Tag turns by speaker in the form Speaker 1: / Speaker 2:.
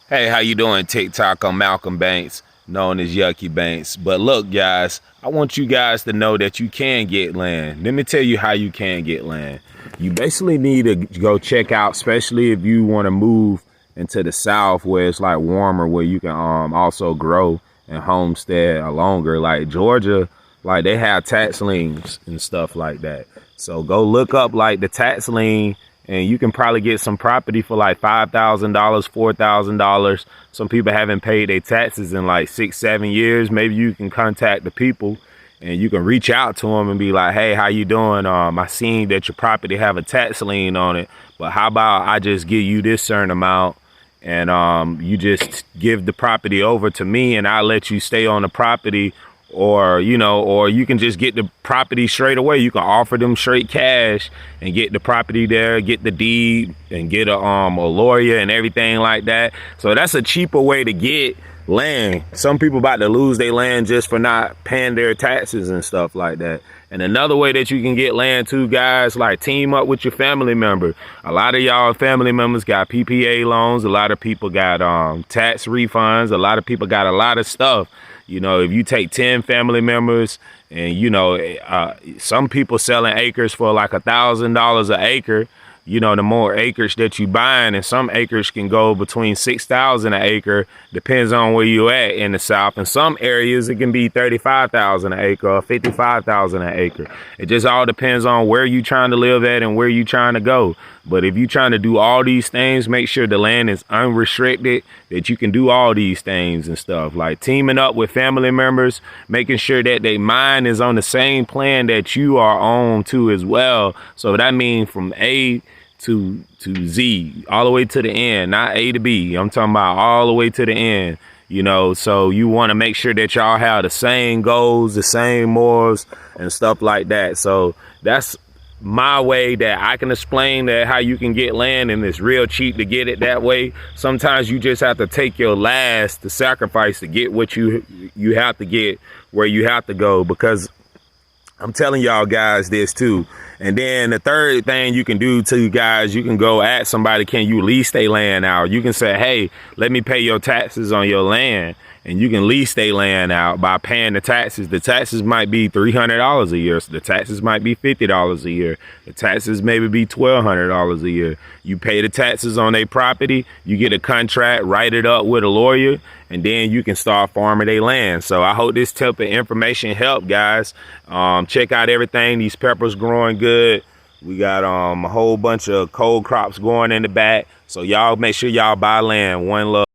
Speaker 1: Hey, how you doing? TikTok, I'm Malcolm Banks, known as Yucky Banks. But look, guys, I want you guys to know that you can get land. Let me tell you how you can get land. You basically need to go check out, especially if you want to move into the South where it's like warmer, where you can also grow and homestead longer. Like Georgia, like they have tax liens and stuff like that. So go look up like the tax lien, and you can probably get some property for like $5,000, $4,000. Some people haven't paid their taxes in like 6, 7 years. Maybe you can contact the people and you can reach out to them and be like, hey, how you doing? I seen that your property have a tax lien on it, but how about I just give you this certain amount, and you just give the property over to me and I'll let you stay on the property. Or you can just get the property straight away. You can offer them straight cash and get the property there, get the deed, and get a lawyer and everything like that. So that's a cheaper way to get land. Some people about to lose their land just for not paying their taxes and stuff like that. And another way that you can get land too, guys, like team up with your family member. A lot of y'all family members got PPA loans. A lot of people got tax refunds. A lot of people got a lot of stuff. You know, if you take 10 family members and, some people selling acres for like $1,000 an acre, the more acres that you buying, and some acres can go between 6,000 an acre, depends on where you at in the South. In some areas, it can be 35,000 an acre or 55,000 an acre. It just all depends on where you trying to live at and where you trying to go. But if you trying to do all these things, make sure the land is unrestricted, that you can do all these things and stuff, like teaming up with family members, making sure that their mind is on the same plan that you are on too as well. So that means from A to Z, all the way to the end, not A to B. I'm talking about all the way to the end, so you want to make sure that y'all have the same goals, the same morals and stuff like that. So that's my way that I can explain that how you can get land, and it's real cheap to get it that way. Sometimes you just have to take your last to sacrifice to get what you have to get where you have to go, because I'm telling y'all guys this too. And then the third thing you can do too, guys, you can go ask somebody, can you lease their land out? You can say, hey, let me pay your taxes on your land. And you can lease their land out by paying the taxes. The taxes might be $300 a year. So the taxes might be $50 a year. The taxes maybe be $1,200 a year. You pay the taxes on their property. You get a contract, write it up with a lawyer, and then you can start farming their land. So I hope this type of information helped, guys. Check out everything. These peppers growing good. We got a whole bunch of cold crops going in the back. So y'all make sure y'all buy land. One love.